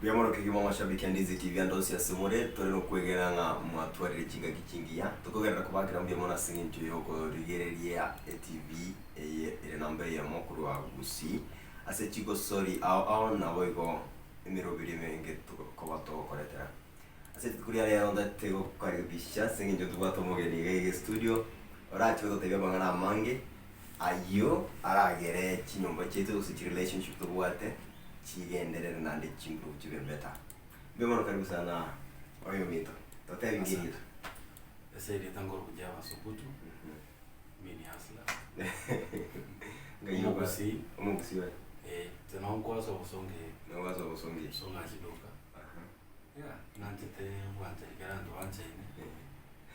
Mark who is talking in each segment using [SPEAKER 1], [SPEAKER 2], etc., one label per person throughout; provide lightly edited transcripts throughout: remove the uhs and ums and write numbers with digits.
[SPEAKER 1] Biamono kigimo mashabiki ndizi TV andosi ya simure torero kwegera nga mwatwarire kinga gikingiya tukogerera kubagira mbiamona singintu yoko rigereria TV ere namba ya mokuru wa gusi ase chigo sorry au na boigo emirobiri menge tukobato koretera ase tukuria ya onda tego karibisha singintu tubato mogeri gege studio oracho to tebya bangana mange ayo aragere chinyomba chetu usi relationship tuwate chigenderere nande chimbu chibembeta bemano karibu sana oyo mito tote ingirito
[SPEAKER 2] ese ile tango kujava sukutu mini hasla
[SPEAKER 1] ngayo basi umugusi we
[SPEAKER 2] tena nkwaso usonge songa jidoka yeah nantete wante garando wante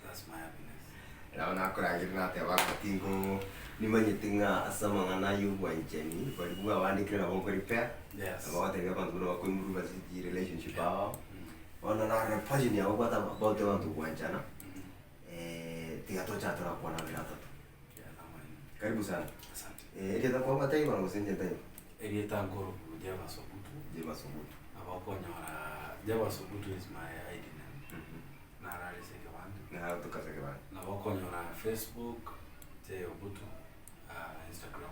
[SPEAKER 2] that's my happiness
[SPEAKER 1] laona kuragira nate wakatingo nimanyitinga asama ngana yuwanjeni bali bwa wandikira bonko repair
[SPEAKER 2] yes
[SPEAKER 1] abawate abantu kuno bakwimuru baziji relationship aho ona na page ni abo bata about abantu kwanjana tigato tora kwa na virata karibu sana
[SPEAKER 2] asante
[SPEAKER 1] ile ta kwa batai bana kusenje tai
[SPEAKER 2] ile tango kujava sukutu abapo nyora java sukutu is my ID name na rali sekebandi
[SPEAKER 1] na tukaseke bana
[SPEAKER 2] na bako nyora Facebook te obutu Instagram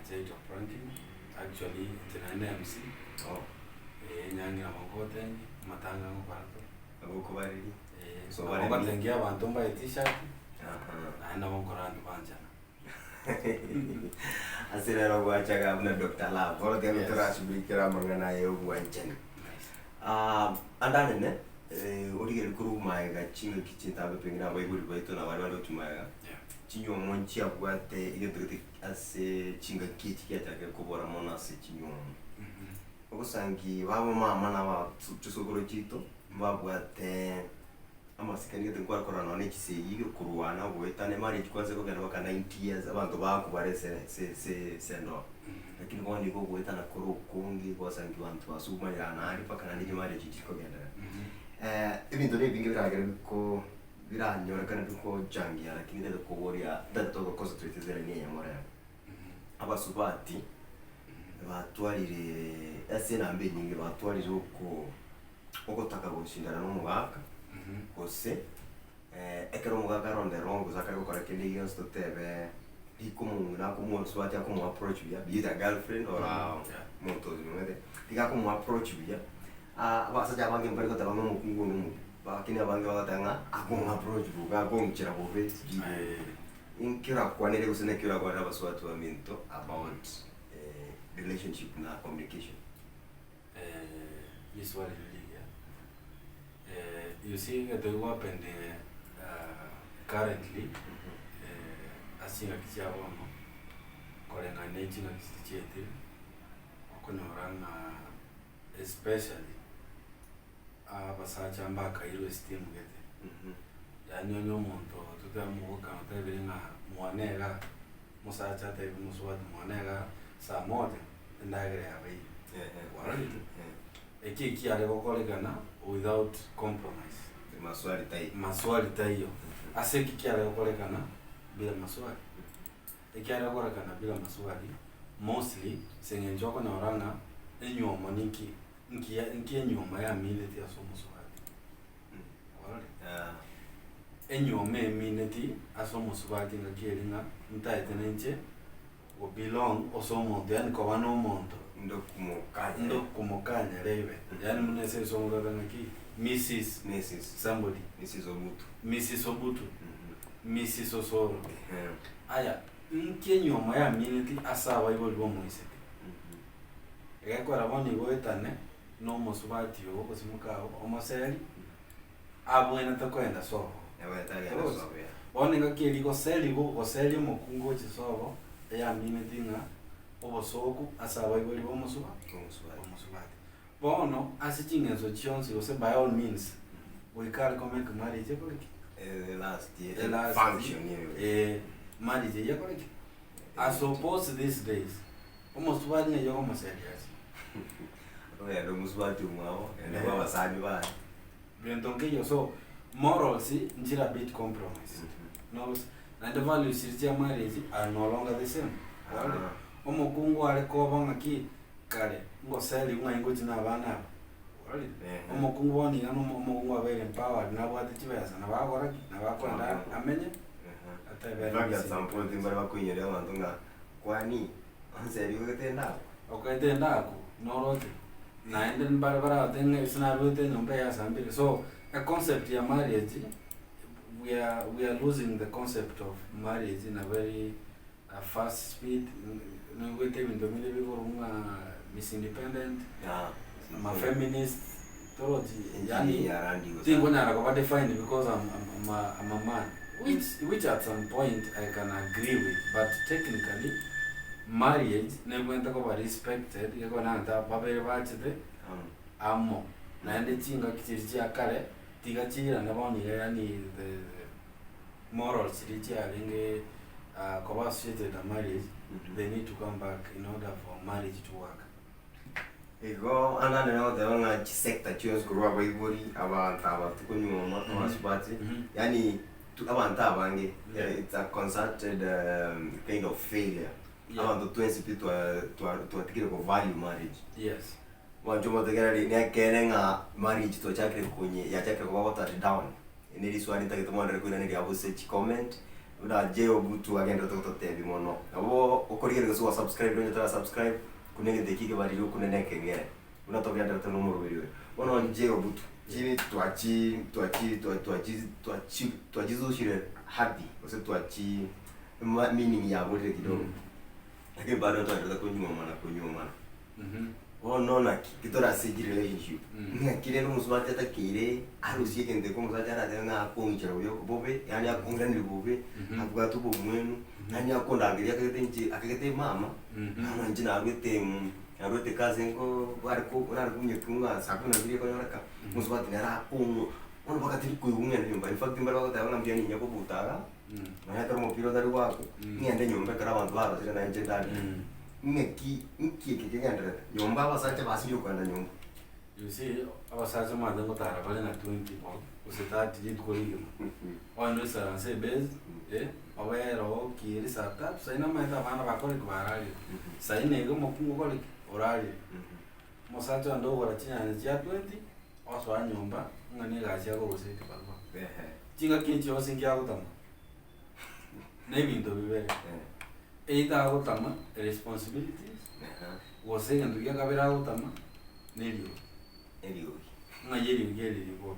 [SPEAKER 2] J Pranking actually tena MC nyangi na makote matanga ngoparato
[SPEAKER 1] aboko barili
[SPEAKER 2] so bari batengia abantu mba t-shirt na bonkorando banjana
[SPEAKER 1] asira ro wachaga na Dr. Love boro de mtora shibikira mangana yo wanjani andane ne origere kuru maiga chinga kichinta bepengina baiburi baito na bari balo tumaiga chinyo monchi abwate ile tete ase chinga kiti kyatake kubora mona ase chinyo ogusangi babo mama na ba tusogoro chito babwate amasikani gete kwa korana ne kiseyige kuruwana bwetane marriage kwaze kogana baka 90 years abantu bakubare se no lakini kwa ndiko bwetana koro kungi kwa sangi bantu basuma yana ari paka na ndije marriage chikogenda ibintu bingi biragera ko biranyora kana duko jangia lakini ndio kuboria dato concentrate zera ni ya mora abasubati batwarire ase nambe nyingi batwarire uko taka gushindana no mugaka ose ekero mugaka ronde rongo zakari gukora kindi yonse totebe ikumu na kumu swati akumu approach bia be the girlfriend or moto zimede diga kumu approach bia abasa jabange mbere ko tabango mukungu no bakini abange bagatanga akumu approach buga ko ngchira bobe inkira kwanele kusene kira kwa abaswatu wa minto about relationship na communication
[SPEAKER 2] this one really you see the weapon currently asinga kichabo kolenga nechinga kisichete okonoranga especially abasacha mbaka iro steam gete yani onyo muntu tutamuka tabiringa mwanega musacha tabi muswat mwanega samote ndagere abai eki ale kokolekana without compromise maswali tayo ase ki ale kokolekana bila maswali eki ale kokolekana bila maswali mostly sengenjoko na oranga enyoma nki enyoma ya minute ya somo swali enyoma minute asomo swali ngakielinga ntaitenenche o belong osomo yani ko bano monto
[SPEAKER 1] ndo
[SPEAKER 2] kumokanya lebe yani munese songa ngaki Mrs somebody Mrs Obutu Mrs Osoro aya nkenyoma ya minute asaba ibolwo moise ekora boni boetane no mosubati yo kosimukao omoseli abwena takwenda soho boni ngakeli ko seli mokungo chisobo ya minute nga obosoku asaba iboli bomusubati bono asichingenzo chionsi ose by all means we can comment marriage koliki
[SPEAKER 1] last
[SPEAKER 2] function marriage yakoliki as opposed these days omusubati ne yo moselias
[SPEAKER 1] ndo musubati umwao ende baba sani ba
[SPEAKER 2] bentonke yo so morals njira bit compromise no and the values of marriage are no longer the same omukungu ale ko banga ki kale ngoseli unga ingochi na bana omokungu boni ano omokungu abere empowered nabwate chibesa nabakora nabakwenda amenye
[SPEAKER 1] atebera at some point mbara bakunyere abantu nga kwani anseri uketenda
[SPEAKER 2] oketendako norote naende mbara tenge sinarute nyombe ya sambiri. So a concept ya marriage, we are losing the concept of marriage in a very fast speed. We take into many people Miss Independent, my feminist theology. Yani, think when I define because I'm a man, which at some point I can agree with, but technically, marriage never talk respected. You're gonna have babere bachete, amo. Naende chinga kichirichi akare, tiga chira naboni yani the morals chirichi alinge koba associated to marriage. They need to come back in order for marriage to work.
[SPEAKER 1] Ego anane no de nga sector chios kuruwa baibori abantu tukunyuma abasubati yani abantu abange it's a concerted kind of failure. Abantu twensi to atikire ko value marriage.
[SPEAKER 2] Yes.
[SPEAKER 1] Wancho motegera ni kenenga marriage to chakre kunye ya chakre ko water down. Inili swali takitomwa kuna ni abuse comment. Uda jeo butu agenda to tebi mono. Abo okorigere ko subscribe nyo tara subscribe kunenge dekike bari yo kunene kengere. Una to byanda to numero biriwe. Ono jeo butu. Jini tuachizushire hadi. Ose tuachi meaning ya bole kidogo. Lakini bado tunaendelea kunyuma. Oh no na kitora siji relationship. Kile no muswati ata kire arusiye kende ko muswati ara tena akongira uyo bobe yani akongira ni bobe avuga tubo mwenu yani akondangiria akagete mama ana njina arwete kazi ngo bari kumye kunga sakuna biri ko yoraka muswati nara akongo ono bakati kuyunga ni nyumba in fact mbara bakata ngambia ni nyako butaga na kama piro dari wako ni ande nyumba kara abantu bara sira na nje ndani Nki kigenda nyumba abasacha basinyo kwenda nyumba.
[SPEAKER 2] You see, abasacha manze ngotara bale na 20 people. Usitati jitu koligi. Wano sara se bez, awero kiri sata, saina maita bana bakole kubarali. Saina ego mokungo kole orali. Mosacha ndo gora chinya ni ya 20, oswa nyumba, ngani gachi yako usiti balwa. Chinga kinchi osingi yako tama. Nebinto bibere. Eita agotama responsibilities wosega ndugia kabera agotama nelio nga yeli ko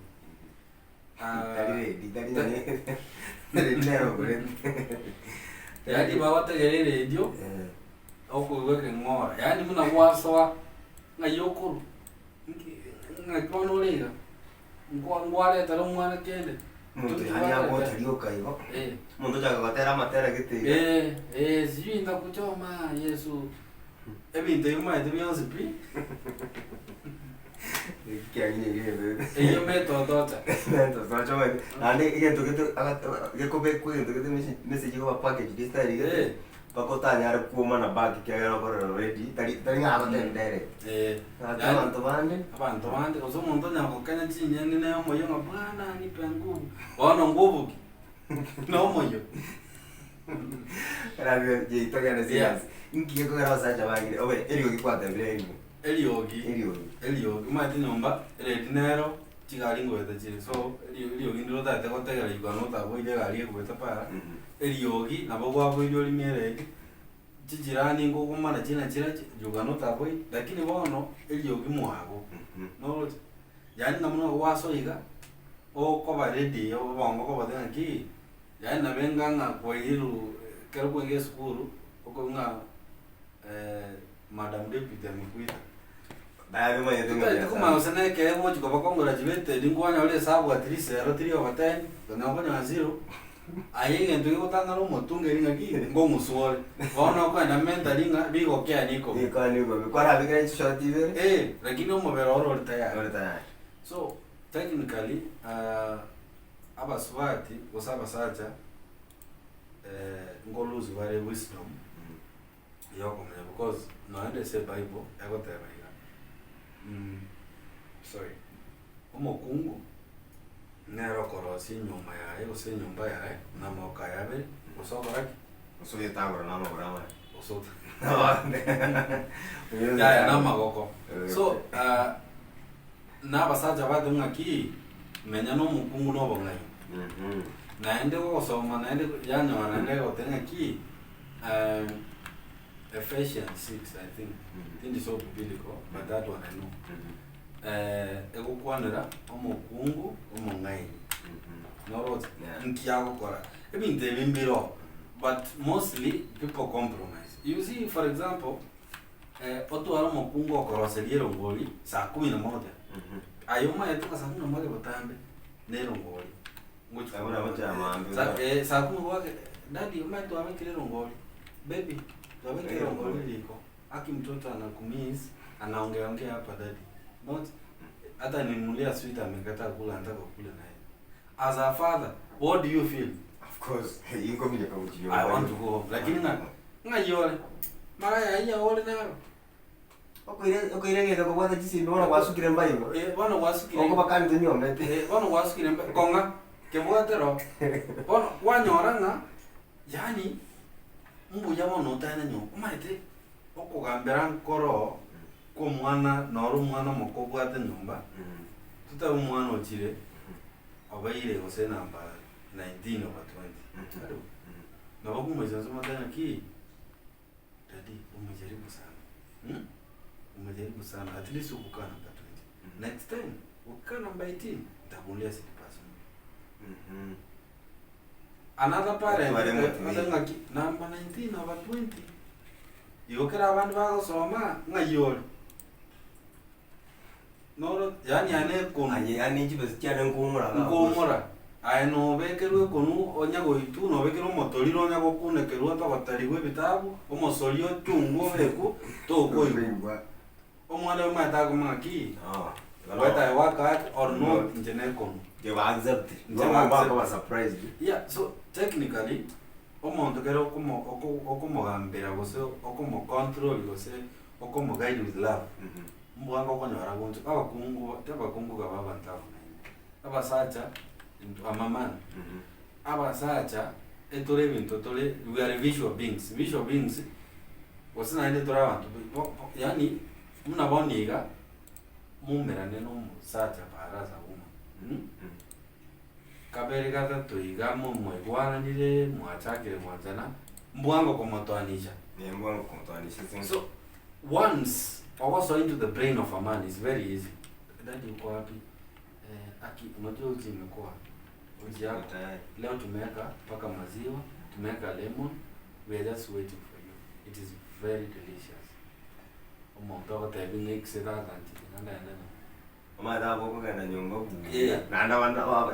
[SPEAKER 1] nero kore
[SPEAKER 2] yani bawata yele radio okuweke ngora yani muna waswa nga yokuru nga kono lega ngwale taro mwana kende
[SPEAKER 1] muntu hanya ko tarioka ibo muntu jaga batera matera gite
[SPEAKER 2] sijui ndakuchoma Yesu ebintu yuma ebyonse pi
[SPEAKER 1] kianyine gebe
[SPEAKER 2] eyo metodota
[SPEAKER 1] so choma ane igento gekobe kwento gete message ko package distari gete pakotanya ari kuma na bag kyagera ko ready tari ngaba direct abantu bande
[SPEAKER 2] koso muntu nyako kanya chinyene ne moyo ngabana ni pengu ono nguvu no moyo
[SPEAKER 1] radio je itogana sias inki ko gara sacha bagire obe elio gikwata bile eliogi
[SPEAKER 2] mati nyomba dinero chigari ngweta chiri so eliogi ndiro tate ko tegera igano ta boide gari ko para eliogi nabo gwa boide oli merege chijirani ngo kumana china chira jugano ta boy lakini bono eliogi mwago no yani namuno waso iga o ko ba ready o bongo ko ba denki yani na benga nga kwa hiru kero kwa nge skuru ko nga madam deputy amekuita
[SPEAKER 1] bae mwe
[SPEAKER 2] ndio kuma usane ke mo chiko ba congratulate dingwanya ole sabu at least 0 over 10 na ngonya 0 ayenge ndio utanga no motunge ringa ki ngo musore bona kwa na mentalinga bigo kya niko
[SPEAKER 1] kwa rabika short ibe
[SPEAKER 2] lakini mo beroro tayari so technically abaswati usaba sacha ngoluzi wale wisdom yoko because no ande se bible yakoteba ika sorry omokungu nero korosi nyuma yae ose nyumba yae na moka yabe usokora
[SPEAKER 1] usoye tagora na magora
[SPEAKER 2] usota ya na magoko so na basaja bado ngaki menya no mukungu no bongai naende gosoma naende yanyo naende gotenga ki Ephesians 6 I think this is all biblical but that one I know egokwanira omukungu omongai no nkiago kora ebinte bimbiro but mostly people compromise. You see, for example, otwara mukungu okoroseliero ngoli saa 11 ayoma yetoka saa 11 botambe nero ngoli ngucho abona bacha amambe saa 10 wake daddy umaito awekele ngoli baby awekele ngoli liko aki mtoto anakumiss anaongea hapa daddy not hata nimulia sweet amekataa kula anataka kula naye. As a father, what do you feel?
[SPEAKER 1] Of course, ingo mimi kama mjio.
[SPEAKER 2] I want to go home. Lakini nga yole. Mara ya ole nalo.
[SPEAKER 1] Okoirege kwa bwana jisi ndona kwasukire mbayo.
[SPEAKER 2] Bwana wasukire.
[SPEAKER 1] Oko bakani tunyombe.
[SPEAKER 2] Bwana wasukire mbayo. Konga kebwatero. Bwana wanyoranga yani mbu yamo notana nyo. Umaite okugambera nkoro ko mwana noru mwana mukobwate nyumba. Tuta umwana ochire. Abaire gose namba 19 over 20. Na wako mwezazo madana ki daddy umejaribu sana. Umejaribu sana at least ukukaa namba 20. Next time ukaa namba 18 nitakulia 60%. Another parent madana ki namba 19 over 20. Yokera abantu bagosoma ngayoro. No, yani ane kono.
[SPEAKER 1] Yani chibe cyane ngumura.
[SPEAKER 2] Ngumura. Aino bekerwe konu onyago itu no bekero motoriro onyago kunekerwa tabatariwe bitabu omosorio tungo beku to koigwa. Omwana mata kumaki. Whether I work hard or not in Genecon.
[SPEAKER 1] They were accepted. No one was surprised.
[SPEAKER 2] Yeah, so technically omonto kero okomo gambera gose okomo control gose okomo guide with love. Mwango konyora gonto abakungu gababa ntafu abasacha amaman abasacha etore bintu tole we are visual beings wasina ende tora abantu yani muna boniga mumerane no sacha paraza uma kabere gata toiga mu mwegwanire mwachakire mwazana mwango komotwanisha
[SPEAKER 1] ne mwango komotwanisha
[SPEAKER 2] so once also into the brain of a man is very easy. Daddy uko wapi? Aki unajua uji imekuwa. Uji yako leo tumeweka paka maziwa, tumeweka lemon. We are just waiting for you. It is very delicious. Omonto tabi mix it out and
[SPEAKER 1] Mama da boko kana nyongo.
[SPEAKER 2] Yeah.
[SPEAKER 1] Nanda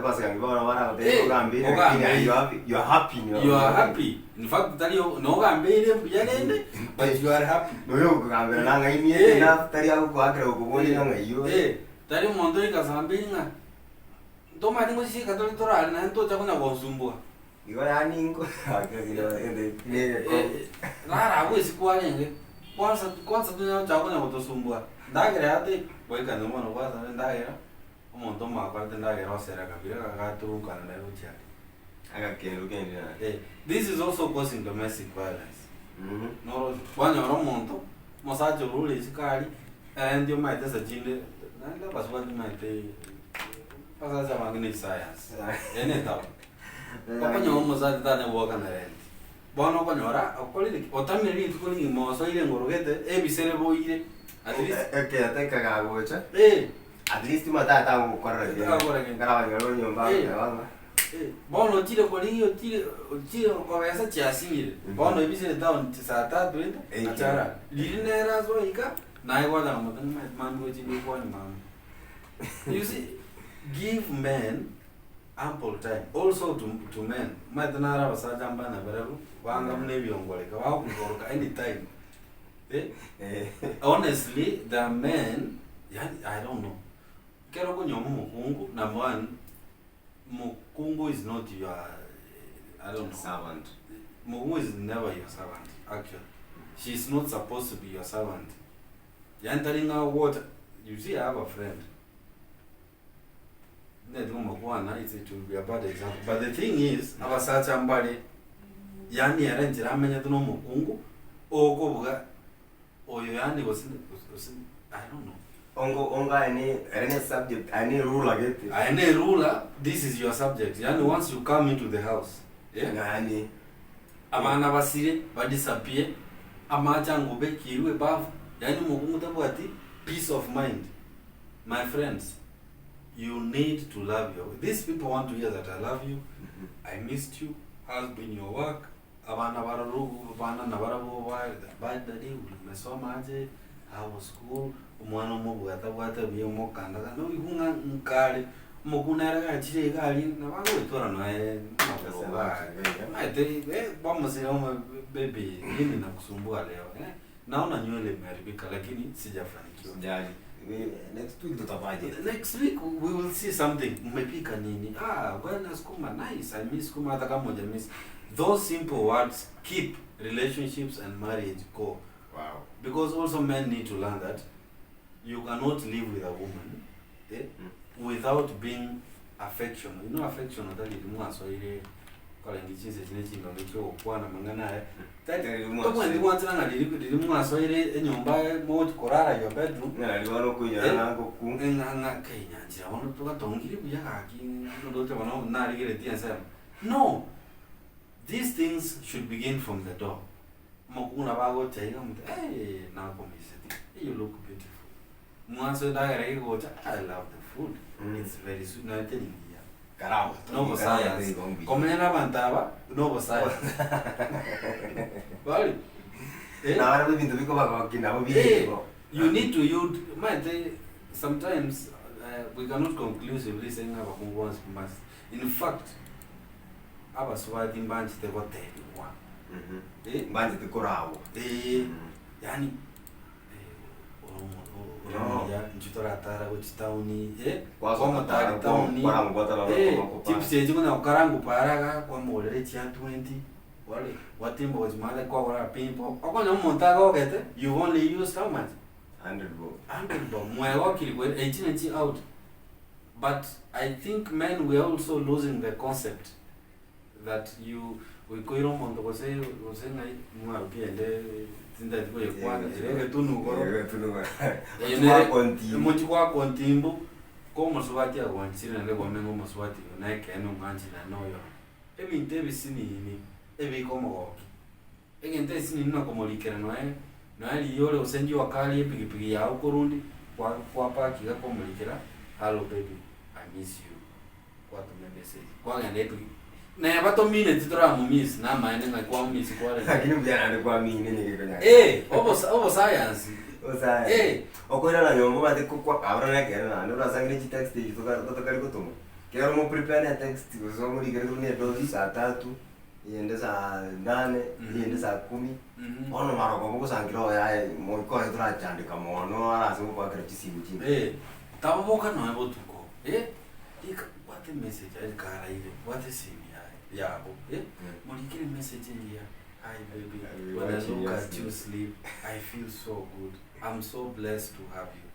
[SPEAKER 1] basa ngibona wana ko gambi. You are happy.
[SPEAKER 2] You are happy. In fact, tali no gambi yanende but you are happy.
[SPEAKER 1] No yo gambi nanga ini na tali ako ko akira ko boni nanga iyo.
[SPEAKER 2] Tali mondo ikasambi nga. Toma ningo sisi katoli tora na nto chakuna bonsumbua.
[SPEAKER 1] Iwa yani ingo akira kilo ende.
[SPEAKER 2] Lara hawezi kuwa nenge. Kwanza tunayo chakuna botosumbua. Ndagera ate boika no mono kwa ndagera. Omonto makwarte ndagera osera kabira kagaturunka na nayo chali. This is also causing domestic violence. No, when you're a monto, Mosajo rule is carry, and you might as a gene, and that was what you might say. As a magnetic science. Any doubt. Open your Mozart than a walk on the end. Bono Conora, or colleague, or Tammy calling Mosa or get the every cerebral eating. At least,
[SPEAKER 1] okay, I think I got watch. At least my data will correct.
[SPEAKER 2] Bono tiro kolio tiro kwa esa chiasiri. Bono ibise down saa 3 achara. Lirinera zo ika na iwada matan mango chini kwa ni mama. You see, give men ample time. Also to men. Matanara basaja mbana barabu wanga mnebi ongole ka wao kugoroka anytime. Honestly, the men, I don't know. Kero ko nyomo mukungu number 1. Mukungu is not your, I don't know.
[SPEAKER 1] Servant.
[SPEAKER 2] Mukungu is never your servant, actually. She's not supposed to be your servant. You're telling her what, you see, I have a friend. It will be a bad example. But the thing is, I was such somebody, Yani arrange Ramanya to no Mukungu, or Kobuga, or Yani was in, I don't know.
[SPEAKER 1] any subject, any ruler get.
[SPEAKER 2] Any ruler, this is your subject. Yani once you come into the house, yeah.
[SPEAKER 1] Yani.
[SPEAKER 2] Amana basire, ba disappear. Amacha ngube kirwe bavu. Yani mukumuta ati peace of mind. My friends, you need to love your. These people want to hear that I love you. I missed you. Has been your work. Abana bararugu, abana nabarabu bad daddy. Umesoma aje? How was school? Umwana umubwata biyo mokanda no ihunga nkale mukuna ra chire gali nabango itora nae mate bamuzira baby mimi nakusumbua leo naona nywele imeharibika lakini sijafanikiwa
[SPEAKER 1] jali next week tutapaje
[SPEAKER 2] next week we will see something mmepika nini bwana skuma nice I miss skuma hata kama moja miss those simple words keep relationships and marriage go.
[SPEAKER 1] Wow.
[SPEAKER 2] Because also men need to learn that you cannot live with a woman without being affectional. You know affection that is more so ile kwa ngichise chinechinga nicho kwana mangana that tomo ndi wanza nga lili mwa so ile enyumba mo korara your bedroom
[SPEAKER 1] na liwano kuya nango ku
[SPEAKER 2] nga kenya njira wono toka tongiri buya kaki ndo te wono na ligere tiensa. No, these things should begin from the door. Mokuna bago teiga mute na komiseti you look beautiful mwanzo daire go I love the food. It's very sweet na telling you caramba no science komena bantaba no science vale
[SPEAKER 1] na ahora me pinto biko bako kina bo
[SPEAKER 2] you need to use sometimes we cannot conclusively say ngaba kungwansi mas in fact aba swati mbanchi te hotel
[SPEAKER 1] manje tikorawo
[SPEAKER 2] yani ya nchitora tara wechitauni
[SPEAKER 1] kwa motari
[SPEAKER 2] tauni
[SPEAKER 1] kwa ngotala
[SPEAKER 2] tipseje kuna ukarangu paraga kwa molere chia 20 wale watimbo wajimale kwa wala pimpo akona montaga ogete you only use how much 100 bob mwego kilikuwa 18 out. But I think men we are also losing the concept that you we koiro mondo kose ngai mwa piende tinda tiko yekwana ere tunu mochi kwa kontimbo ko moswati agwanchira ne gomengo moswati na keno ngwanchira noyo ebinte bisini ni ebi komo egente sini na komolikera no ali yole osenji wakali epigipigi yao kurundi kwa paki ga komolikera hello baby I miss you what the message kwa ngende na yabato mine titora mu miss na maende na kwa miss kwa le
[SPEAKER 1] lakini byana kwa mine ni kikonya
[SPEAKER 2] obo science
[SPEAKER 1] okoira na nyombo bate kwa abra na kera na ndo sangire chi text yi to kali kutumo kero mo prepare na text zo muri kero ni dozi saa 3 yende saa 8 yende saa 10 ono maro ko sangira ya mo ko etra chandi kamo no ara so kwa kero chi sibu chi
[SPEAKER 2] taboka no ebo tuko what the message I got what is it yabo mulikire message here hi baby when I look at you sleep I feel so good. I'm so blessed to have you.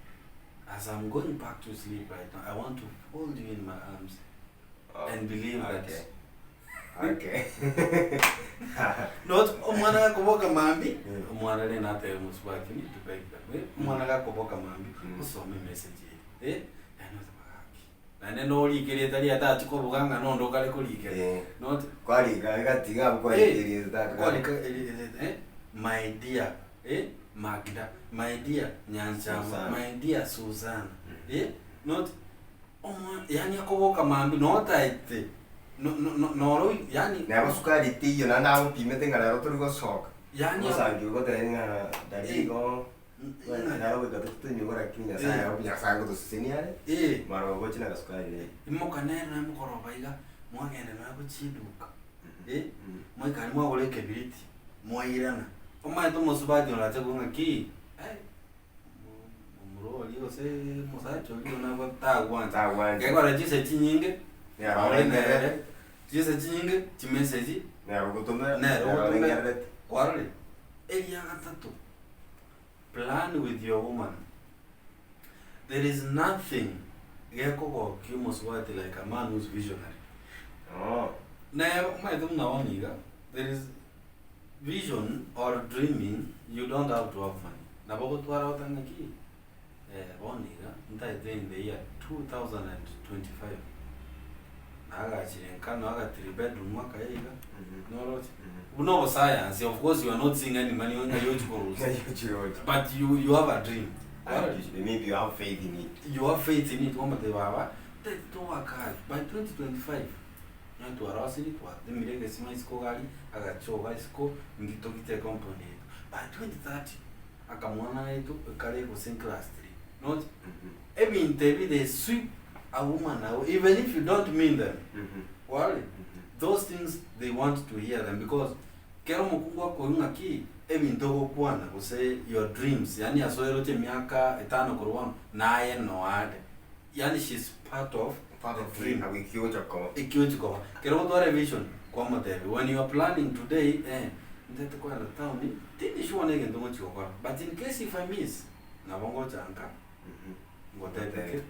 [SPEAKER 2] As I'm going back to sleep right now, I want to hold you in my arms and believe that
[SPEAKER 1] okay
[SPEAKER 2] not umwana kuboka mambi umwana le nate muswati ni to beg that umwana ga kuboka mambi usome message na neno likere tali ata chiko buganga no ndo kale kulikere not
[SPEAKER 1] kwali gatiga ko ilizata
[SPEAKER 2] kwali my dear Magda, my dear Nyancha, my dear Susan. Not yani akoboka mambi not aite no yani
[SPEAKER 1] na sukari tiyo na na pimete ngala rotoro go sok
[SPEAKER 2] yani
[SPEAKER 1] sangi go tenga dali go na ro ga tutu ni gora kinya sa ya obinya sa go to senior maro go china sukari
[SPEAKER 2] imoka nena mukoro baiga mwagenda na go chiduka mwaka mwa ole kebiriti mwairana oma to mosubadi ona te gonga ki muro liyo se mosacho liyo na go tagwan ke gora jise chinyinge
[SPEAKER 1] ya ole nere
[SPEAKER 2] jise chinyinge chimessage
[SPEAKER 1] na ro go to me
[SPEAKER 2] na ro go to kwale elia gatatu plan with your woman. There is nothing yako kimoswati like a man who's visionary. Na my dum na oniga there is vision or dreaming. You don't have to have money. Na bako twara otanga ki boni think in the year 2025. Agachirinkano aga 3-bedroom mwaka yiga. No, no science. Of course, you are not seeing any money on your rules. But you have a dream.
[SPEAKER 1] Maybe you have faith in it.
[SPEAKER 2] You have faith in it. Don't work hard. By 2025, you have to arouse it. The Mirega Sima Gali, Agachoga Isko, Ngitokite company. By 2030, Akamwana to a Kale was in class 3. Not every interview they sweep a woman now, even if you don't mean them. Well, those things they want to hear them because Keromukua Koyunaki, Evin Togo Kwana will say your dreams, Yani Asoerote Miaka, Etano Korwan, Nayan no ad. Yani she's part of
[SPEAKER 1] the dream. A
[SPEAKER 2] cute cover. Keromotore vision, when you are planning today, that quite a town, finish one again to what you are. But in case if I miss, Navongo Janka, whatever.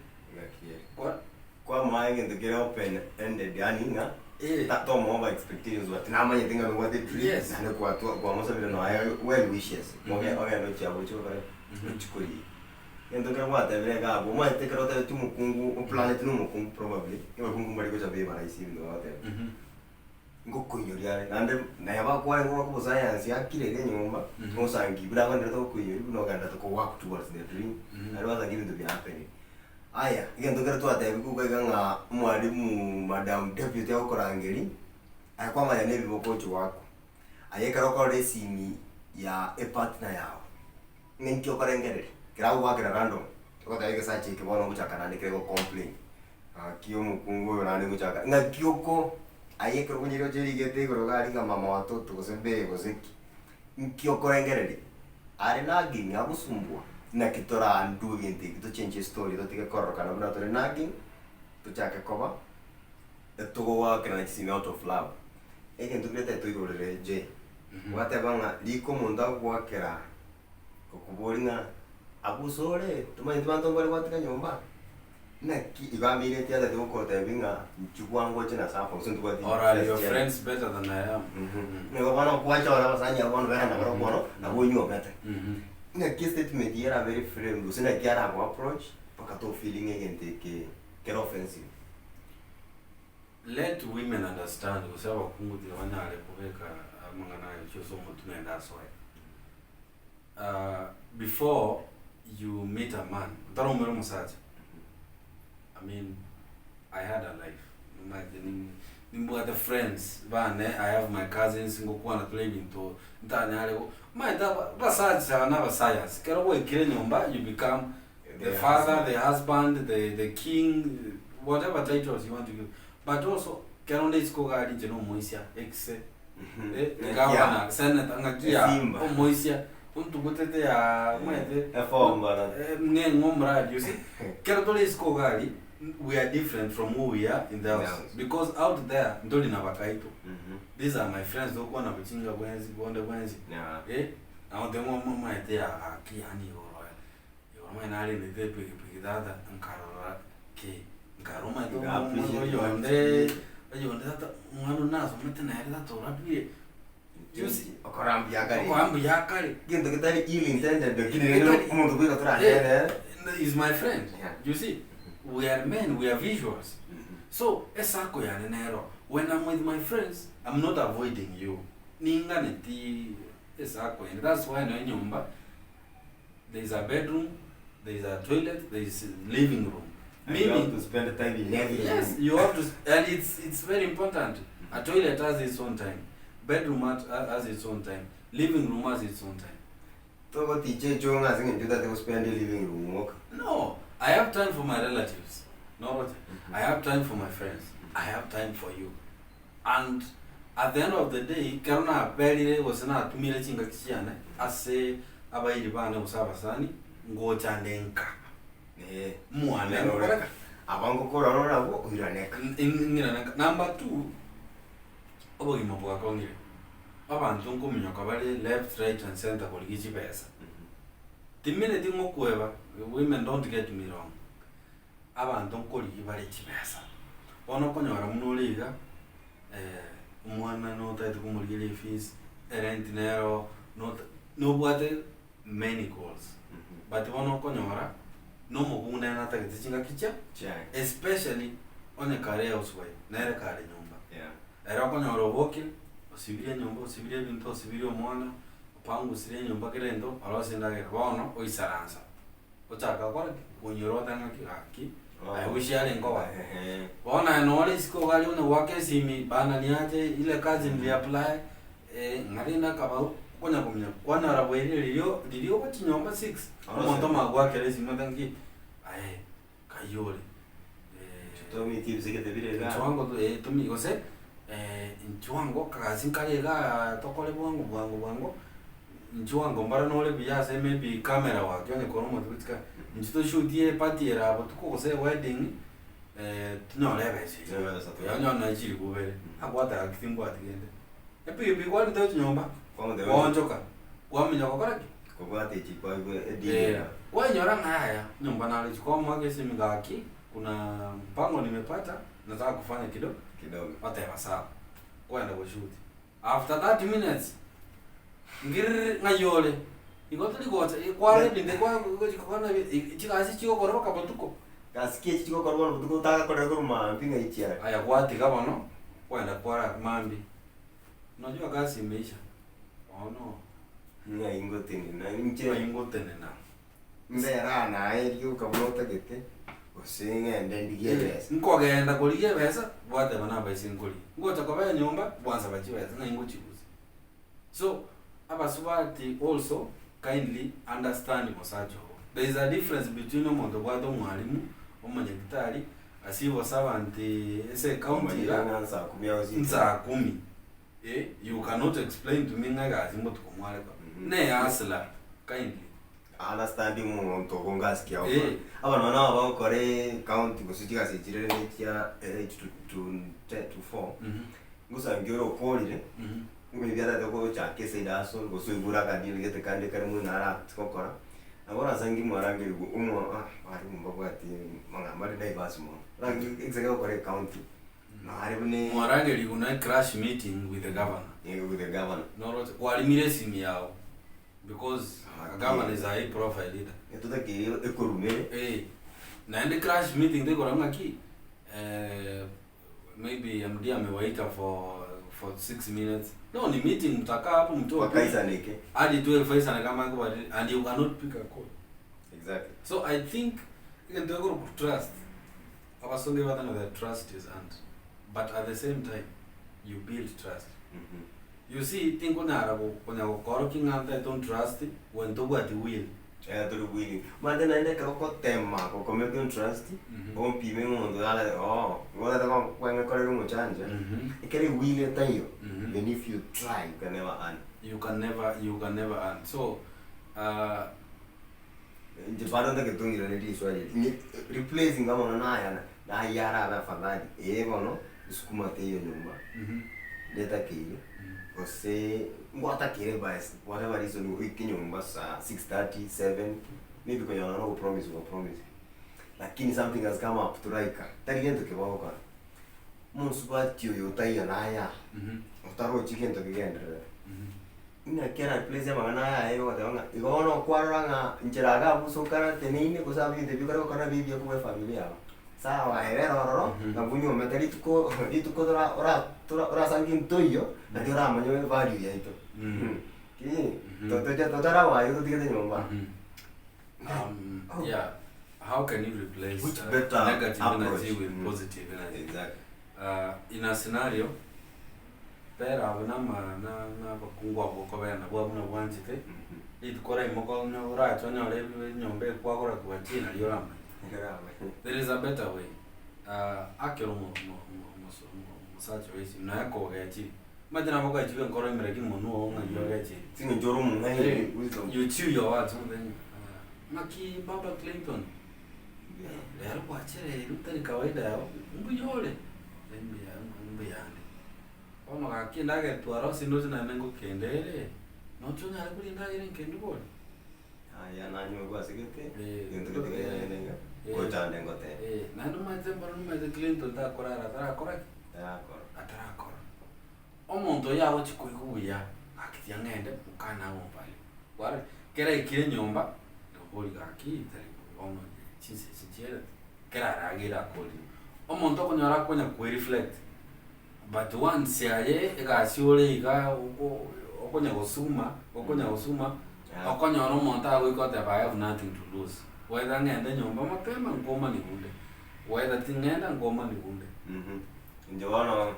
[SPEAKER 1] What? Kwa mind and the get open and the Dianinga. That don't over expectations, but now you think of what they treat. Yes, and look what most of it know. Well wishes. Okay, no trouble, which could be. And the what the Vega, who might take out to Mukungu, planet Numukum, probably. You will go to be when I see the water. Goku, and then never quite work was science, Yaki, any no sign, give it 100 you know, to go walk towards the dream. I wasn't given to be happening. Aya, ikienda tu ate bikuga mwalimu madam deputy okorangeri akwa mayane bibokocho wako ayekara ko resimi ya a partner yao ninki okorengere kirawo wakira random tukata yeke sachi kibono guchakana nikego complain kiyo mukungu nani guchaka ngakioko ayekara kunyiro jeri gete gorogari kama mama watoto gosembe gozeki nki okorengere ari nagi ngabusumbua na kitora andu gente to change story to tika korro kana buna to nagi to chaka koba to go wa kana kisimi out of love eken to greta to igorere je wate banga liko munda kwa kera kokuboringa abusore to mai twanto bari watika nyomba na ki igamire tia da to ko te binga chukwango chena sapo suntu kwa
[SPEAKER 2] or are your friends better than I am
[SPEAKER 1] ne ko bana kwa cha na sanya bana bana na bana na bonyo better na key statement era very friendly usina kiara go approach pakato feeling again ke offensive.
[SPEAKER 2] Let women understand usawa kungu di wanale kuweka mangana yo somo tunaenda soe. Before you meet a man, I mean, I had a life. Imagine the friends, I have my cousins who go to live into my another science. You become the father, the husband, the king, whatever titles you want to give. But also, Moisia, ex governor, senator, Moisia. You see, we are different from who we are in the house because out there, these are my friends. Don't want to be Wednesday. Eh? Now the one my dear Kiani or your man are in the day Pigada and Carola K. Caroma, you and they, you and that one knows, that or you see, is my friend. You see, we are men, we are visuals. So, when I'm with my friends, I'm not avoiding you. That's why there is a bedroom, there is a toilet, there is a living room.
[SPEAKER 1] Maybe you have to spend the time in living room.
[SPEAKER 2] Yes, you have to, and it's very important. A toilet has its own time. Bedroom has its own time. Living room has its own time. No, I have time for my relatives. No, I have time for my friends. I have time for you. And at the end of the day, Karuna Berry was not humiliating Gaxiana. I say, Abaibana was Abasani, Gochanenka. Muane,
[SPEAKER 1] Abango Corona,
[SPEAKER 2] number 2. Abantu nkomyo kabale left, right and center kuligichi pesa. The minute ngokueba, women don't get me wrong. Abantu nkoli bale chipesa. Ono konyora munoliga umwana no tatu kumulgile fees, rent nero, no what many calls. But ono konyora no mugunda na ta gichinga kicha especially one kare uswe na ile kare nyumba era kwa nyoro boke osibirie nyumba osibirie bintu osibirie omwana pangu sirie nyumba kirendo alosenda ke bono oisaransa ochaka kwa kunyoro tanga kigaki ai wishare ngoba bona no risko gali una wake simi bana niaje ile kazi nili apply ngarina kaba konya komnya kwana rabweli lilio kwa chinyomba 6 omonto magwa kere simo tangi ai kayole
[SPEAKER 1] tomi tips ke debire ga
[SPEAKER 2] chwango tomi ose chwango kazi kale ga tokole bwango nchwango mbara nole biyase maybe camera wake one kono motuka nchito shootie party era abo tukose wedding tunyole bese yanyo na chiri kubere akwata akithingwa atigende epi kwa ndo nyomba onjoka kwamenya kokora
[SPEAKER 1] kokwate chikwa edira
[SPEAKER 2] kwa nyora ngaya nyumba na lichukua mwage simigaki kuna mpango nimepata nataka kufanya kidogo whatever sawa kwenda kwa shoot after 30 minutes ngir ngayole igoto ligota kwale binde kwa kona chikasi chiko koroba kabatuko
[SPEAKER 1] kasikie chiko koroba kabatuko taka kora kuruma mpinga ichia
[SPEAKER 2] aya kwati kama no kwenda kwara mambi unajua kazi imeisha no
[SPEAKER 1] nga ingotene na inche
[SPEAKER 2] ingotene na
[SPEAKER 1] mbera na ayo kabota gete osinga ndendigie besa
[SPEAKER 2] nko genda kuliye besa bwate bana baisi nkuli ngocha kwa nyumba bwanza bachibeza na ingochikuzi so abasubati also kindly understand mosacho there is a difference between omuntu bwato mwalimu omanyekitali asibo sabanti ese county
[SPEAKER 1] la
[SPEAKER 2] nsa 10 you cannot explain to me ngaga zimutu komwale kwa ne asla kindly
[SPEAKER 1] understanding umuntu ongasikia aba nona aba kore county kusitika sichirere nekia 8 to 4 ngusa ngiro polile ngibiyada doko chake sedaso gusubura kadini gete kande kare munara tikokora agora zangi mwarange umwa ari mumbago ati mangambari dai basmo rangi exactly kore county Maribune
[SPEAKER 2] Mwarange liguna crash meeting with the governor.
[SPEAKER 1] With the governor.
[SPEAKER 2] No, walimire simi yao because a governor is a high profile leader.
[SPEAKER 1] Etuta ke ekorumere.
[SPEAKER 2] Na ende crash meeting de koranga ki maybe MD amewaita for 6 minutes. No, ni meeting mtaka hapo mtoa
[SPEAKER 1] wakaisa neke.
[SPEAKER 2] Hadi 12 faisa na kama kwa and you cannot pick a call.
[SPEAKER 1] Exactly.
[SPEAKER 2] So I think you can go trust. Abasonge wadana the trust is earned. But at the same time, you build trust. You see, think on Arabo, when you're working on that, don't trust it, when to what you will.
[SPEAKER 1] To the willing. But then I make a tema, or commit don't trust it. Won't be me on the other. Oh, what about when I call it a change? It can will it tell you. Then if you try, you can never earn.
[SPEAKER 2] You can never earn. So,
[SPEAKER 1] the part of the doing is replacing Gamma na yara afadhali no sukuma hiyo nyumba leta kile ose ngwata kile basi whatever reason wiki nyumba saa 6:30 7 maybe kwa yana no promise lakini something has come up to raika tagendo kibao kwa munsubati yo taiya naya utaro chikento kigendere ina kera place magana ya ayo wadanga igono kwaranga njiraga busukara tenine kusabi de bigaro kana bibi kwa familia sawa roro ngabunyo metali tuko ora sangin toyo na dira manyo value ya ito ki totara wa yo tigete nyomba
[SPEAKER 2] yeah, how can you replace negative energy with positive energy?
[SPEAKER 1] Exactly.
[SPEAKER 2] In a scenario pera na bakungwa boko bana bwa buna bwanjite itukora imoko no racho no le nyombe kwa kora kwa china yorama. There is a better way. Akero mo situation na yako gachi. Madina boko gachi ngoro imreki monu nga yo gachi.
[SPEAKER 1] Sini joro mu ngai wisdom.
[SPEAKER 2] You chew your words then. Maki Baba Clinton. Lero kwa chere rutani kawaida yao. Mbuyole. Mbuyane. Ono gakinda ge twaro sindozi na nengo kendele. No chunya kuli ndagire kendu bole.
[SPEAKER 1] Ya nanyo kwa sigete. Yendo kete nenga. Kochande ngote.
[SPEAKER 2] Nanu mazemba no maze Clinton ta korara tara koraki. Atara kor. Omonto yawo chikuikuya akitia ngende mukana wo pale. Wale kera ikire nyomba ndoboli gaki tari ono chinse chinchera kera agira kodi omonto konyora konya ku reflect but once yaye egasiole iga okonya gosuma okonyora omonto agoikote I have nothing to lose whether ngende nyomba mapema ngoma nigunde whether tingenda ngoma nigunde
[SPEAKER 1] ndio wana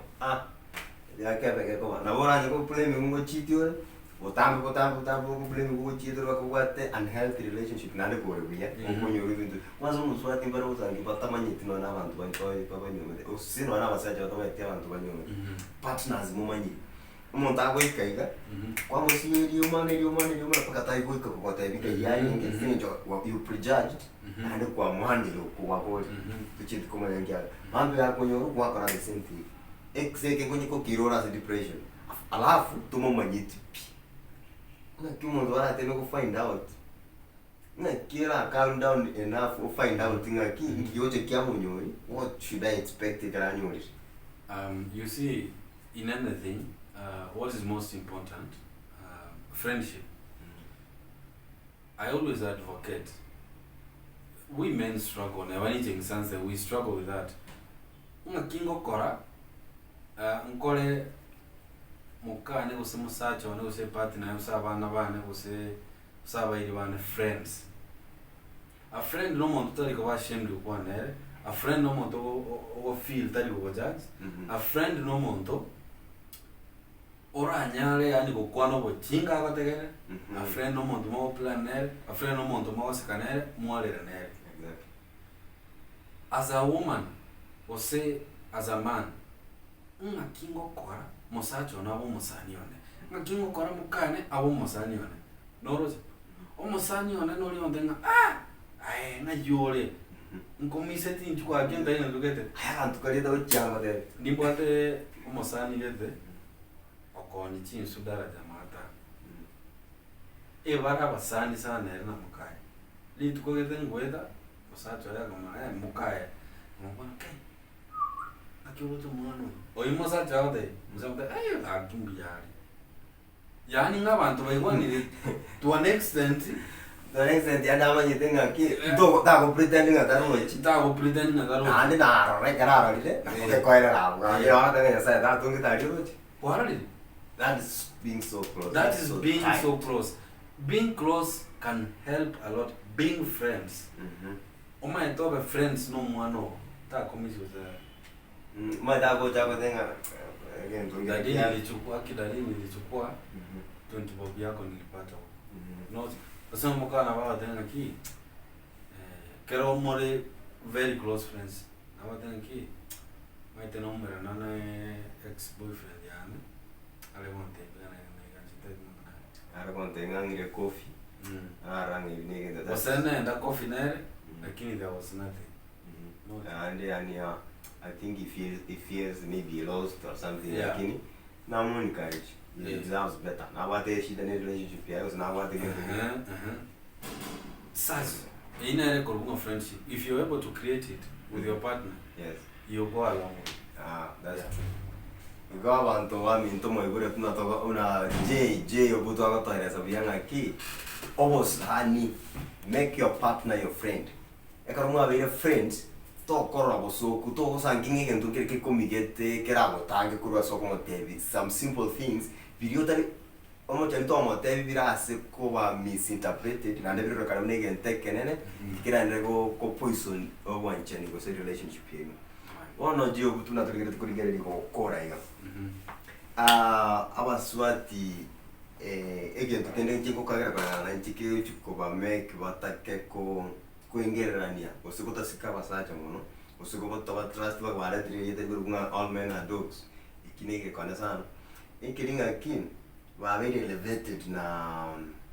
[SPEAKER 1] ya kebe ko na bora ni ko play ngo chitio utambe ko play ngo chitio ko kwate unhealthy relationship nande ko ya ko nyoro bintu mwazo muswati mbara uzangi batamanye tino na abantu bantoye babanyome usino na basaje batamanye abantu banyome partners mumanyi umuntu agwikaiga kwa musiri umane pakata igwika ko taibika yani ngezinjo you prejudged nande kwa mwandiro ko wabodi tuchiti koma yangia mambo yako nyoro kwa kana the same thing exeke kwenye ko kirora za depression alafu tumo manyiti na kimuntu wala teme ko find out na kira calm down enough to find out thing ki ngiyoje kya munyori what should I expect kala nyori
[SPEAKER 2] you see in anything what is most important friendship. I always advocate we men struggle never anything sense that we struggle with that kingo kora nkole mukane gose musacho ne gose partner usabana bane gose usabairi bane friends a friend no muntu tari ko bashimwe kwanere a friend no muntu o feel tari ko judge a friend no muntu oranyale yani ko kwano bo chinga bategere a friend no muntu mo planner a friend no muntu mo sekanere mo alerene
[SPEAKER 1] exactly
[SPEAKER 2] as a woman or say as a man kingo kora musacho na abo musanione kingo kora mukane abo musanione noroje o musanione no liondenga na yore nkomise tinju kwa agenda ina lugete
[SPEAKER 1] antukalida ujama de
[SPEAKER 2] ndimbate o musani gete okoni chinsu daraja mata bara basani sana na mukai litu gete ngweda musacho ya kama mukai mbona kai akiwoto mwana oyimosa jawde muzamde akumbiyali yani ngabantu bayibonile to an extent
[SPEAKER 1] yana manyitenga ki ndo ta ko pretending ngaro andi na re kararo lide ke koira rabu ga ya ta ne sa ta tungi ta ro
[SPEAKER 2] warali
[SPEAKER 1] that is being so close
[SPEAKER 2] so close being close can help a lot being friends oma etobe friends no mwano ta komisi
[SPEAKER 1] mada go jago tenga again tungi
[SPEAKER 2] nilichukua 20 bob yako nilipata no sasa mkana baba tena ki kero more very close friends na tena ki maite number na ex boyfriend yani ale monte
[SPEAKER 1] ara konte ngangire coffee rangi nige
[SPEAKER 2] da wasana enda coffee nere lakini there was nothing
[SPEAKER 1] and I think he feels maybe lost or something lakini na mo encourage he deserves better na wate shida ne relationship yao na wate ngene
[SPEAKER 2] sasa ina record of friendship if you're able to create it with your partner you go along
[SPEAKER 1] that's true gabanto wa minto mo igure tuna to una j obuto agatoire sabianga ki almost honey make your partner your friend ekarumu abere friends to korra bosoku to sankinge gento ke komigete kerago tange kurwa soko motevi some simple things video tali omo tento motevi birase ko ba misinterpreted na ndebiro kana nege ntekenene kira ndego ko poison o wanchani go se relationship yenu ono dio butuna tugere tukurigere liko kora iga abaswati egento kende chiko kagera kana nchike chiko ba make batake ko kuingererania usikuta sikaba sacha muno usikubota ba trust ba wale triyete gurunga all men are dogs ikinege kana sana ikilinga kin wa very elevated na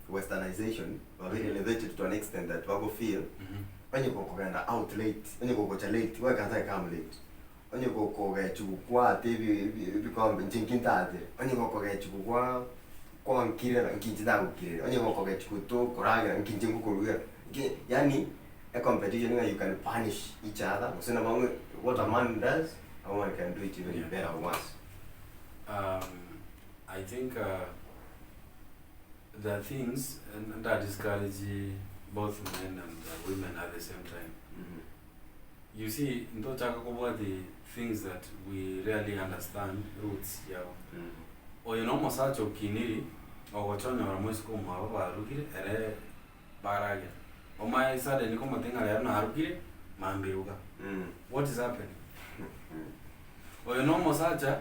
[SPEAKER 1] westernization wa very elevated to an extent that wako feel onye kokogenda out late onye kokocha late wa kanza come late onye kokoga chukwa tebi bikombe ntinkintate onye kokoga chukwa kwa nkirera nkinjida ukirera onye kokoga chukuto koraga nkinjingu kuruga yani a competition where you can punish each other. So what a man does, a woman can do it even better or worse.
[SPEAKER 2] I think there are things that discourage both men and women at the same time. you see, ndo chaka kubwa the things that we really understand roots yao. O yono sacho kiniri o gochonya ra moisiko mwa barugire ere barage. O mai sade niko matenga ya na arugire mambiruga. What is happening? O yono sacha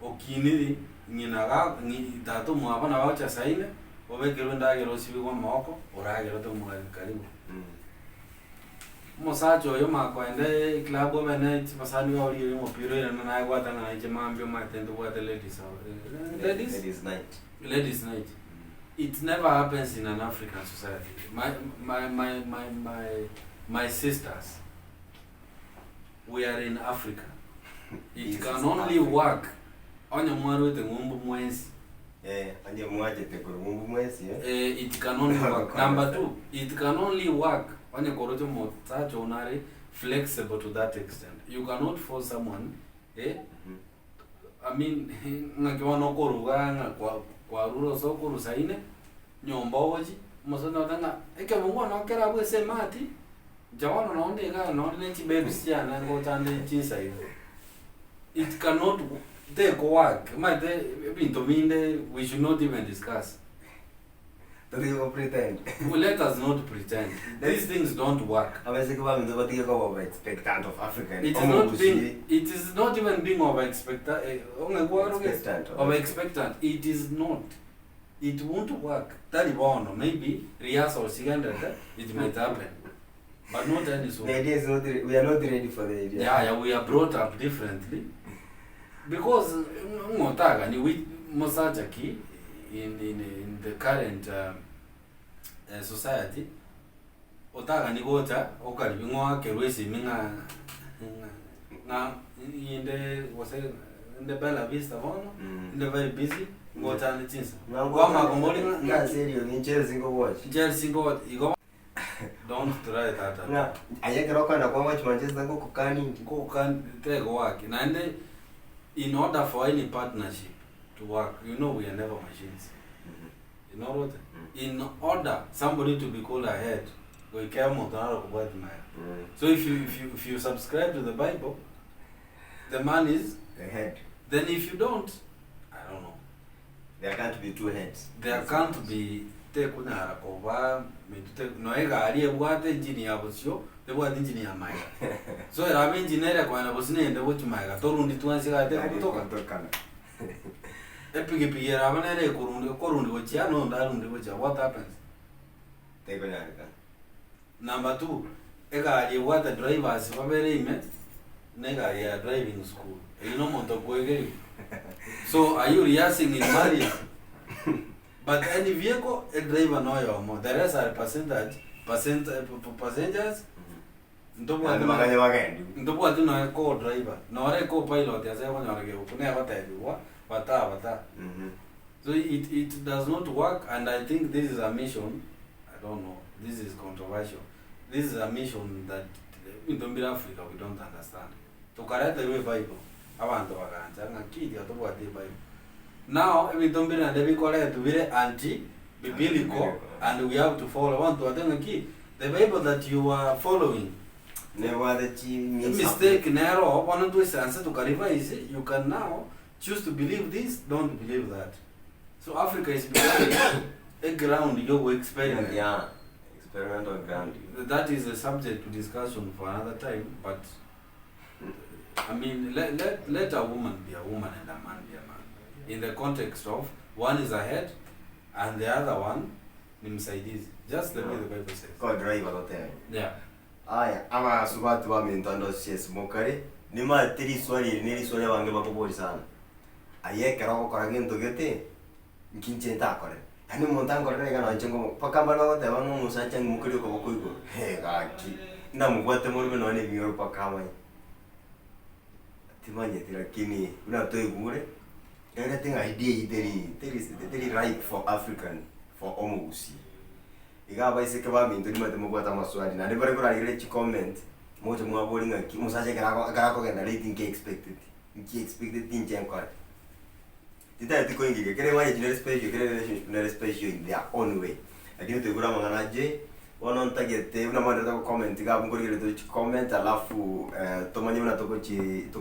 [SPEAKER 2] o kiniri nginaga ni tato mwa bana bacha saine o bekero ndagero sibi kwa moko oragero to mwa karibu. Mosacho yo makwende club obene chipasani wa ori mo piro na na gwata na jemambio matendo wa the ladies night. It never happens in an African society. My sisters, we are in Africa. It can only work on your mwaru te ngumbu mwensi.
[SPEAKER 1] Anje mwaje te ngumbu mwensi
[SPEAKER 2] it can only work. Number 2, it can only work on your korojo motacho onare flexible to that extent. You cannot force someone, I mean, ngakiwa no koruga kwa ruro so korusaine nyomba oji mosona tanga eke mungu no kera bwe semati jawana no ndega no ne chibebisia na ngotande chinsa hiyo. It cannot take work. Mate binto minde we should not even discuss.
[SPEAKER 1] Don't you pretend?
[SPEAKER 2] Well, let us not pretend. These things don't work.
[SPEAKER 1] It
[SPEAKER 2] is not even being over-expectant. It is not. It won't work. Maybe rehearsal it might happen. But not any so.
[SPEAKER 1] The idea is not, we are not ready for the idea.
[SPEAKER 2] Yeah, we are brought up differently. Because in the current society, otaga ni gocha okali ngwa kerwesi minga na in the Bella Vista one, in the very busy gocha ni chinsa. Kwa magomoli
[SPEAKER 1] nga serio ni Chelsea go watch.
[SPEAKER 2] Don't try that.
[SPEAKER 1] Na ayekero na kwa watch Manchester go kukani
[SPEAKER 2] tego wake. Na ende in order for any partnership to work, we are never machines. You know what? In order somebody to be called ahead, we care more than about man. So if you subscribe to the Bible, the man is
[SPEAKER 1] the head.
[SPEAKER 2] Then if you don't, I don't know.
[SPEAKER 1] There can't be two heads.
[SPEAKER 2] There can't be kuna harakova noega aliye bwate engineer bosyo the bwate engineer maiga. So era engineer kwa na bosine ende bochi maiga torundi twansi ga te kutoka. Epigi era banere korundi bochi no ndarundi bochi. What happens?
[SPEAKER 1] They go nyarika.
[SPEAKER 2] Number 2, ega aliye bwate drivers babere ime nega ya driving school. Ino moto kwege. So are you rehearsing in marriage? But any vehicle, a driver no your more. The rest are passengers. Ndobu atu na co-driver. No re co-pilot ya sema nyarege ukune wataebiwa wata. So it does not work, and I think this is a mission. I don't know. This is controversial. This is a mission that in Africa we don't understand. To karate we Bible. Abantu baganja ngakidi atobu ati Bible. Now, we don't be anti-biblical, and we have to follow on to attend the key. The Bible that you are following, mistake, narrow, one to answer to revise it. You can now choose to believe this, don't believe that. So Africa is becoming a ground you experiment.
[SPEAKER 1] Yeah, experimental ground.
[SPEAKER 2] That is a subject to discussion for another time. But I mean, let a woman be a woman and a man be a man. In the context of one is ahead and the other one ni msaidizi. Just the way the Bible says.
[SPEAKER 1] God driver hotel.
[SPEAKER 2] Yeah.
[SPEAKER 1] Aya, ama subatu wa mintando CS mokare. Nima tiri swali wange bakobori sana. Aye kerako koragento gete. Nkinche takore. Ani montan korre ga no chengo pakamba no te wanu musa chang mukuri ko bokoiko. He gaki. Na mugwate morbe no ne biyo pakama. Timanye tirakini una toy gure. Everything idea very ripe for African for Omugusi. Igaba iseke ba minto ni matemo kwa tamaswali na ndebare kora ile chi comment moja mwa bolinga ki musaje garako genda rating ke expected. Ki expected tin chen kwa. Tita tiko ingi kere wanye general special kere relationship na special in their own way. Lakini tegura mangana je wono ntagete una mwana ta comment ga ngorire to comment alafu tomanye una toko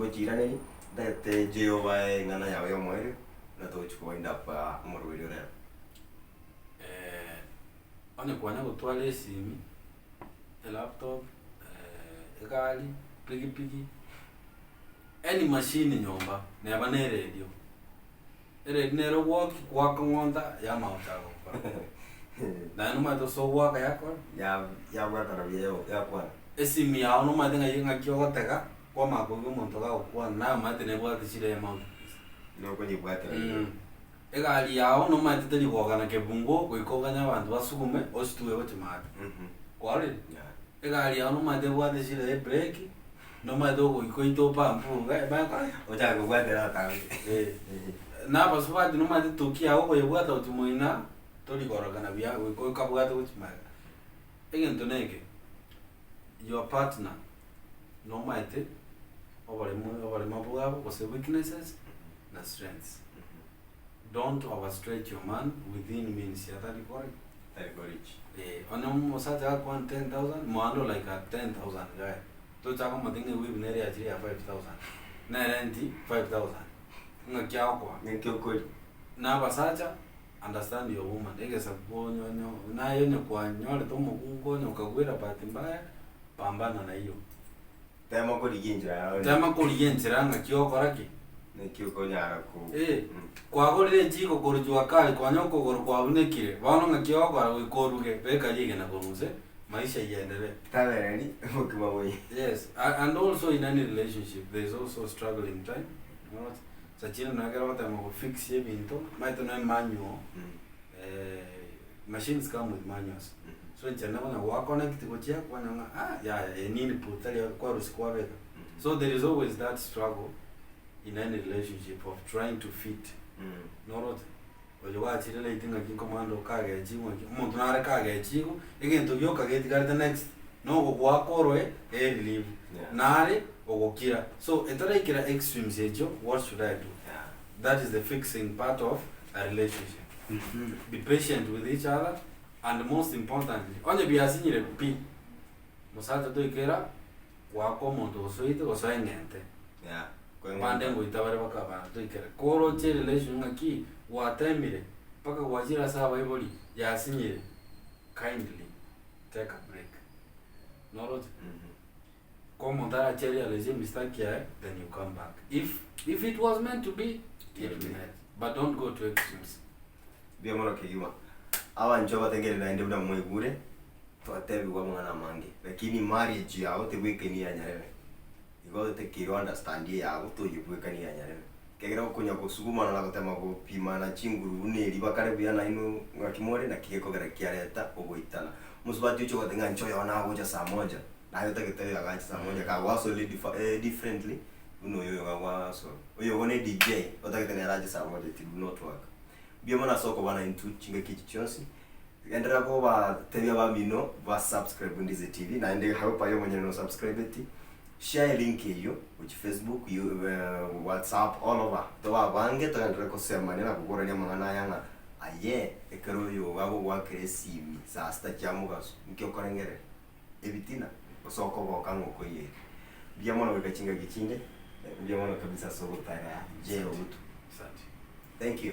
[SPEAKER 1] chirane date Jehova ngana yawe yo moyo na to chikoinda pa murwiro re
[SPEAKER 2] one kwana gutwara esimi laptop egali pigi any machine nyomba neba ne radio nero walk kwa ngonda ya mautago na no mato so waka yako
[SPEAKER 1] ya waka na video yakwa
[SPEAKER 2] esimi ya no matenga yenga kyo tega kwa makogo monto ga kwa na matene bwa tishire ya mount
[SPEAKER 1] no ko ni bwate
[SPEAKER 2] egali ya no matete li woga na kebungo ko ikoganya abantu basukume osituwe otimata kwali egali ya no mate bwa tishire break no mato ko ikoito pampu ba kwa
[SPEAKER 1] oja ko bwate na tangi
[SPEAKER 2] na basubati no mate tokia ko yebwata utimoina toli korogana bya ko kabwata otimata egento neke your partner no mate over mabugabo was weaknesses na strengths. Don't overstretch your man within means. Yeah, that is correct. On a Mosaja 10,000, Moando like a 10,000 guy. To Chaka Matinga we nearly at 5,000. Narenti 5,000.
[SPEAKER 1] Ngakiao
[SPEAKER 2] na basacha understand your woman. Egesa ponyo na yene kwa nyole tomo kungonyo kagwera bahati mbaya pambana na hiyo.
[SPEAKER 1] Tema
[SPEAKER 2] kuligenjera ngakyo koraki
[SPEAKER 1] nekyo konyara ku
[SPEAKER 2] kwa gorire chiko korujwa kali kwa nyoko goro kwa unekire bano ngakyo kwa wikoruge beka yige na koruze maisha iendelee
[SPEAKER 1] tavereni ukima boy.
[SPEAKER 2] Yes, and also in any relationship there is also struggling time, you know. Sachino na kera wata mo fix ye binto maito na manual machines come with manuals. So chana wana wa connect ko chia kwa nga nini putali kwa rusikwa beka. So there is always that struggle in any relationship of trying to fit. Norot ojo wa chirele itinga kinkomando kage chigo umuntu nare kage chigo egento yoka geti the next no go kwa korwe live nare ogokira. So etara extremes ejo, what should I do? That is the fixing part of a relationship. Be patient with each other. And most importantly, onye biasinyire pi musata to ikera wako muntu osoite osoengente pande ngoitabare bakabana to ikera koro che relation ngaki watemire paka wajira saba iboli yasinyire kindly take a break norot como dara cheri aleje mistake ya then you come back if it was meant to be it will be met, but don't go to extremes
[SPEAKER 1] bia moro kigima awa njoba tengere na ndebuna mwegure twatebi kwa mwana mange lakini marriage yao tebwekeni ya nyarebe igo te kiro understand yao to yibwekani ya nyarebe kegera kunya kusuguma na gutema gupima na chinguru uneri bakare bya na ino ngakimore na kigeko gara kiareta ogoitana musubati ucho gatenga ncho ya na goja saa moja na yote ketele agacha saa moja ka waso differently uno yoyo ga waso oyo one DJ otaketene raje saa moja it will not work. Bia mana soko bana into chinga kichi chonsi endera ko ba tebya ba mino ba subscribe ndize TV na ende hapa yo mwenye no subscribe ti share link hiyo which Facebook WhatsApp all over to ba bange to endera ko sema nena kugora nya mangana yanga aye ekero yo wabo wa kresimi sa sta chamuga nkyo korengere ebitina osoko boka ngoko ye bia mana weka chinga gichinde bia mana kabisa soko tara je obutu. Thank you.